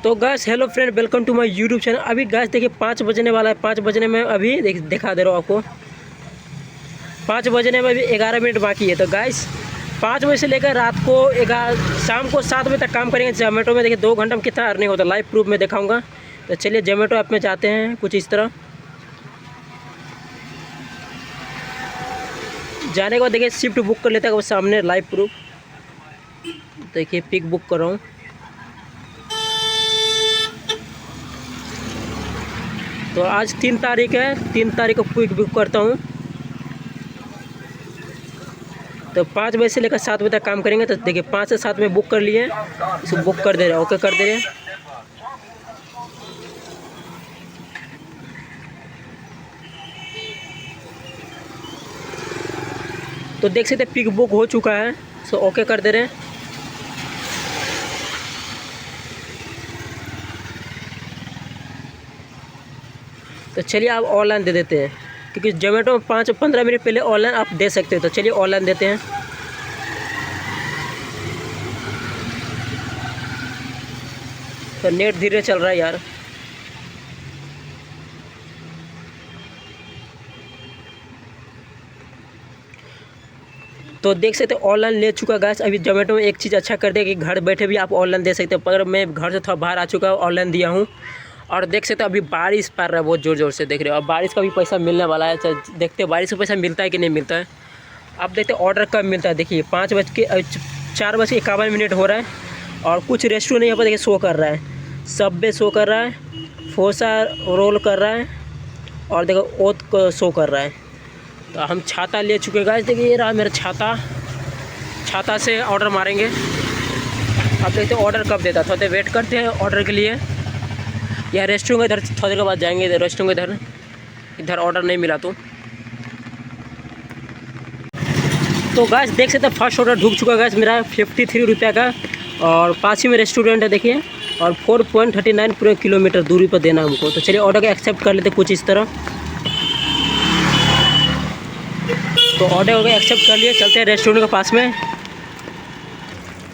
तो guys hello friend, welcome to my YouTube channel. अभी guys देखिए 5 बजने वाला है। 5 बजने में अभी दिखा दे रहा हूँ आपको। 5 बजने में अभी 11 मिनट बाकी है। तो गैस 5 बजे से लेकर रात को शाम को 7 बजे तक काम करेंगे जोमेटो में। देखिए 2 घंटा में कितना अर्निंग होता है, लाइव प्रूफ में दिखाऊंगा। तो चलिए जोमेटो ऐप में जाते हैं। कुछ इस तरह जाने के बाद देखिए शिफ्ट बुक कर लेता है वो सामने लाइव प्रूफ। देखिए पिक बुक कर रहा हूँ। तो आज 3 तारीख है, 3 तारीख को पिक बुक करता हूँ। तो 5 बजे से लेकर 7 बजे तक काम करेंगे। तो देखिए 5 से 7 में बुक कर लिए, इसको बुक कर दे रहे हैं, ओके कर दे रहे हैं। तो देख सकते पिक बुक हो चुका है, सो ओके कर दे रहे हैं। तो चलिए आप ऑनलाइन दे देते हैं, क्योंकि जोमेटो में 5-15 मिनट पहले ऑनलाइन आप दे सकते हो। तो चलिए ऑनलाइन देते हैं। तो नेट धीरे चल रहा है यार। तो देख सकते हो ऑनलाइन ले चुका गैस। अभी जोमेटो में एक चीज़ अच्छा कर दिया कि घर बैठे भी आप ऑनलाइन दे सकते हो। पर मैं घर से थोड़ा बाहर आ चुका हूँ, ऑनलाइन दिया हूँ। और देख सकते हो अभी बारिश पड़ रहा है बहुत ज़ोर ज़ोर से, देख रहे हो। अब बारिश का भी पैसा मिलने वाला है। देखते हैं बारिश का पैसा मिलता है कि नहीं मिलता है। अब देखते हैं ऑर्डर कब मिलता है। देखिए 4:51 हो रहा है और कुछ रेस्टोरेंट यहाँ पर देखिए शो कर रहा है। सबवे शो कर रहा है, फोसा रोल कर रहा है और देखो ओत को शो कर रहा है। तो हम छाता ले चुके गाइस। देखिए ये रहा मेरा छाता से ऑर्डर मारेंगे। अब देखते हैं ऑर्डर कब देता है। थोड़ी देर वेट करते हैं ऑर्डर के लिए। या रेस्टोरेंट इधर थोड़ी देर के बाद जाएंगे। रेस्टोरेंट इधर ऑर्डर नहीं मिला तो गाइस देख सकते हैं फर्स्ट ऑर्डर ढुक चुका गैस मेरा 53 रुपये का। और पास ही में रेस्टोरेंट है देखिए। और 4.39 पूरे किलोमीटर दूरी पर देना हमको। तो चलिए ऑर्डर को एक्सेप्ट कर लेते कुछ इस तरह। तो ऑर्डर हो गया, एक्सेप्ट कर लिए। चलते हैं रेस्टोरेंट के पास में।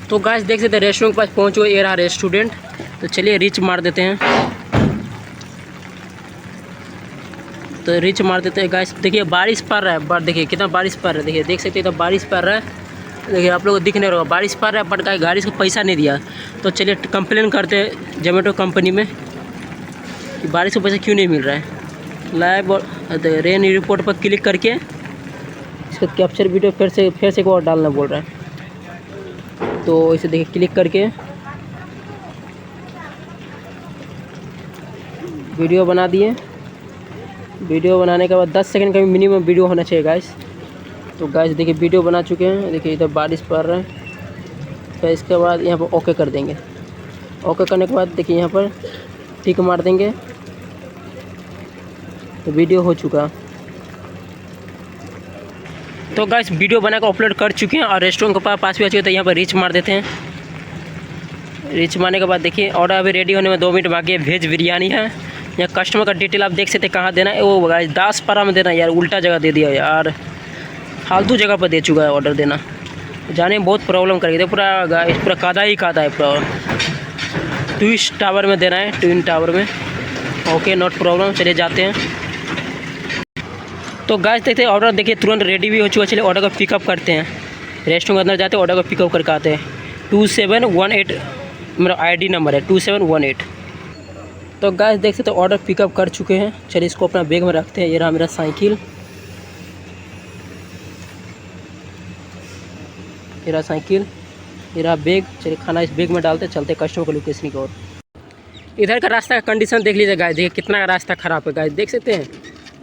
तो गाइस देख सकते हैं रेस्टोरेंट के पास पहुँच गए। ये रहा रेस्टोरेंट। तो चलिए रीच मार देते हैं। तो रीच मार देते हैं गाइस। देखिए बारिश पड़ रहा है, बट देखिए कितना बारिश पड़ रहा है। देखिए देख सकते हैं तो बारिश पड़ रहा है। देखिए आप लोगों को दिख नहीं रहा, बारिश पड़ रहा है बट गाड़ी को पैसा नहीं दिया। तो चलिए कंप्लेन करते हैं जोमेटो कंपनी में कि बारिश को पैसा क्यों नहीं मिल रहा है। लाइव रेन रिपोर्ट पर क्लिक करके इसको कैप्चर वीडियो फिर से एक और डालना बोल रहा है। तो इसे देखिए क्लिक करके वीडियो बना दिए। वीडियो बनाने के बाद 10 सेकंड का भी मिनिमम वीडियो होना चाहिए गाइस। तो गाइस देखिए वीडियो बना चुके हैं। देखिए इधर बारिश पड़ रहा है। फिर इसके बाद यहाँ पर ओके कर देंगे। ओके करने के बाद देखिए यहाँ पर टिक मार देंगे। तो वीडियो हो चुका। तो गाइस वीडियो बना कर अपलोड कर चुके हैं और रेस्टोरेंट के पास भी आ चुके। तो यहाँ पर रीच मार देते हैं। रीच मारने के बाद देखिए ऑर्डर अभी रेडी होने में 2 मिनट बाकी है। वेज बिरयानी है। यहाँ कस्टमर का डिटेल आप देख सकते हैं कहाँ देना है। वो गाइस दासपारा में देना है यार, उल्टा जगह दे दिया यार, फालतू जगह पर दे चुका है ऑर्डर देना। जाने में बहुत प्रॉब्लम करेगी। पूरा गाइस पूरा कादा है पूरा। ट्विस्ट टावर में देना है, ट्विन टावर में। Okay not problem. चलिए जाते हैं। तो गाइस देखते हैं ऑर्डर देखिए तुरंत रेडी भी हो चुका। चलिए ऑर्डर को पिकअप करते हैं। रेस्टोरेंट के अंदर जाते हैं, ऑर्डर को पिकअप करके आते हैं। 2718 मेरा आईडी नंबर है, 2718। तो गाइस देख सकते ऑर्डर पिकअप कर चुके हैं। चलिए इसको अपना बैग में रखते हैं। ये रहा मेरा साइकिल, ये रहा साइकिल, ये रहा बैग। चलिए खाना इस बैग में डालते चलते कस्टमर को लोकेशन की ओर। इधर का रास्ता का कंडीशन देख लीजिए गाइस। देखिए कितना रास्ता ख़राब है गाइस, देख सकते हैं।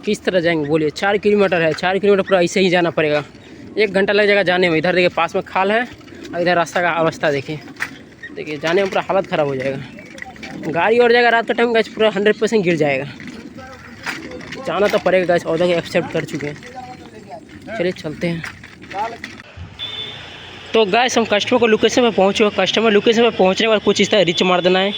किस तरह जाएंगे बोलिए। 4 किलोमीटर है, 4 किलोमीटर पूरा ऐसे ही जाना पड़ेगा। 1 घंटा लग जाएगा जाने में। इधर देखिए पास में खाल है और इधर रास्ता का अवस्था देखिए जाने में पूरा हालत ख़राब हो जाएगा। गाड़ी और जाएगा रात का टाइम गाइस, पूरा 100% गिर जाएगा। जाना तो पड़ेगा गाइस। ऑर्डर को एक्सेप्ट कर चुके हैं। चलिए चलते हैं। तो गाइस हम कस्टमर को लोकेशन पे पहुँचे। कस्टमर लोकेशन पे पहुँचने के बाद कुछ इस तरह रिच मार देना है।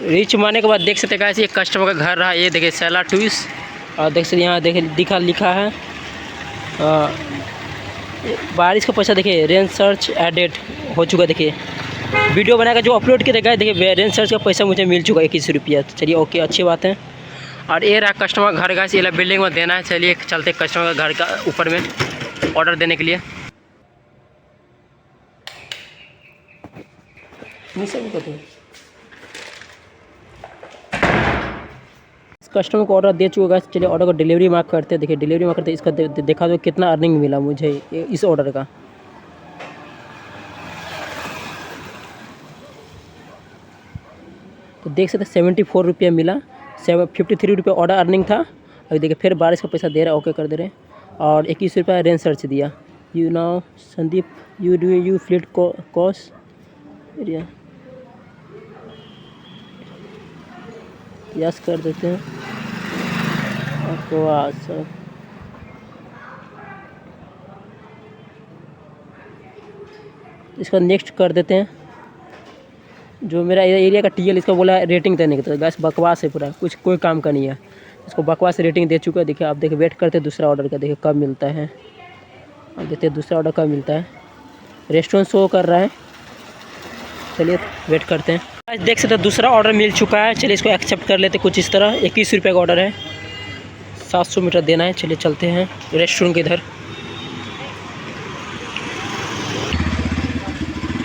रिच मारने के बाद देख सकते हैं गाइस ये कस्टमर का घर रहा। ये देखिए सैला ट्विस्ट। और देख सकते यहाँ देखिए लिखा है बारिश का पैसा। देखिए रेन सर्च एडेड हो चुका। देखिए वीडियो बनाकर जो अपलोड किया गया, देखिए रेंज सर्च का पैसा मुझे मिल चुका है 21 रुपया। चलिए ओके, अच्छी बात है। और ये रहा कस्टमर घर का, ये बिल्डिंग में देना है। चलिए चलते कस्टमर घर का ऊपर में ऑर्डर देने के लिए। कस्टमर को ऑर्डर दे चुका है। चलिए ऑर्डर को डिलीवरी मार्क करते हैं। देखिए डिलीवरी मार्क करते हैं, इसका देखा दो कितना अर्निंग मिला मुझे इस ऑर्डर का। तो देख सकते 74 रुपया मिला। 53 रुपया ऑर्डर अर्निंग था। अभी देखिए फिर बारिश का पैसा दे रहा है, ओके कर दे रहे हैं। और 21 रुपया रेंज सर्च दिया। You now Sandeep you do you fleet cos area, yes कर देते हैं आपको। सर इसका नेक्स्ट कर देते हैं। जो मेरा एरिया का टीएल इसका बोला रेटिंग देने की, तो गैस बकवास है पूरा, कुछ कोई काम का नहीं है। इसको बकवास रेटिंग दे चुका है। देखिए आप देखिए वेट करते हैं दूसरा ऑर्डर का, देखिए कब मिलता है। अब देखते हैं दूसरा ऑर्डर कब मिलता है। रेस्टोरेंट शो कर रहा है, चलिए वेट करते हैं। आज देख सकते हैं दूसरा ऑर्डर मिल चुका है। चलिए इसको एक्सेप्ट कर लेते कुछ इस तरह। 21 रुपये का ऑर्डर है, 700 मीटर देना है। चलिए चलते हैं रेस्टोरेंट के इधर।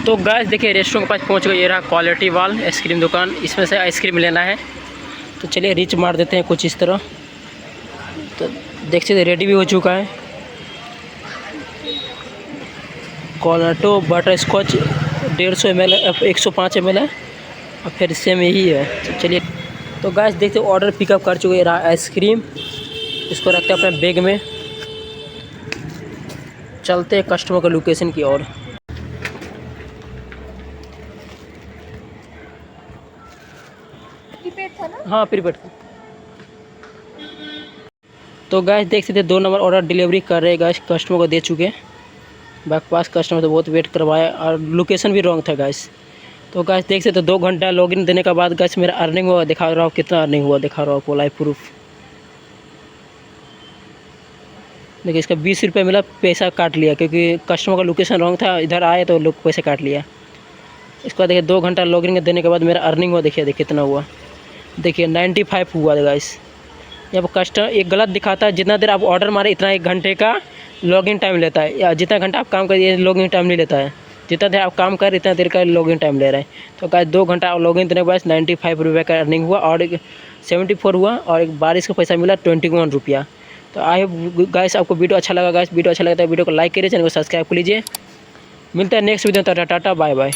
तो गाइस देखिए रेस्टोरेंट के पास पहुंच गए। ये रहा क्वालिटी वाल आइसक्रीम दुकान, इसमें से आइसक्रीम लेना है। तो चलिए रीच मार देते हैं कुछ इस तरह। तो देख सकते रेडी भी हो चुका है। Cornetto butter scotch 150 ml 105 ml है, और फिर सेम यही है। तो चलिए, तो गाइस देखते ऑर्डर पिकअप कर चुके। रहा आइसक्रीम, इसको रखते हैं अपने बैग में। चलते हैं कस्टमर के लोकेशन की ओर। हाँ प्रीपेड। तो गाइस देख सकते 2 नंबर ऑर्डर डिलीवरी कर रहे हैं गाइस, कस्टमर को दे चुके हैं। बैकपास कस्टमर तो बहुत वेट करवाया, और लोकेशन भी रॉन्ग था गाइस। तो गाइस देख सकते 2 घंटा लॉगिन देने के बाद गाइस मेरा अर्निंग हुआ, दिखा रहा हूँ कितना अर्निंग हुआ, दिखा रहा हूँ आपको लाइव प्रूफ। देखिए इसका 20 रुपये मिला, पैसा काट लिया क्योंकि कस्टमर का लोकेशन रॉन्ग था। इधर आए तो लोग पैसे काट लिया। इसका देखिए 2 घंटा लॉगिन देने के बाद मेरा अर्निंग हुआ, देखिए कितना हुआ। देखिए 95 हुआ गाइस। जब कस्टमर एक गलत दिखाता है, जितना देर आप ऑर्डर मारे इतना 1 घंटे का लॉगिन टाइम लेता है, या जितना घंटा आप काम करिए लॉगिन टाइम नहीं लेता है। जितना देर आप काम कर इतना देर का लॉगिन टाइम ले रहा है। तो गाइस 2 घंटा लॉगिन देने के बाद 95 रुपये का अर्निंग हुआ, और 74 हुआ, और एक बारिश का पैसा मिला 21 रुपया। तो आई होप गाइस आपको वीडियो अच्छा लगा। गाइस वीडियो अच्छा लगता है वीडियो को लाइक करिए, चैनल को सब्सक्राइब कर लीजिए। मिलता है next video, tata bye bye.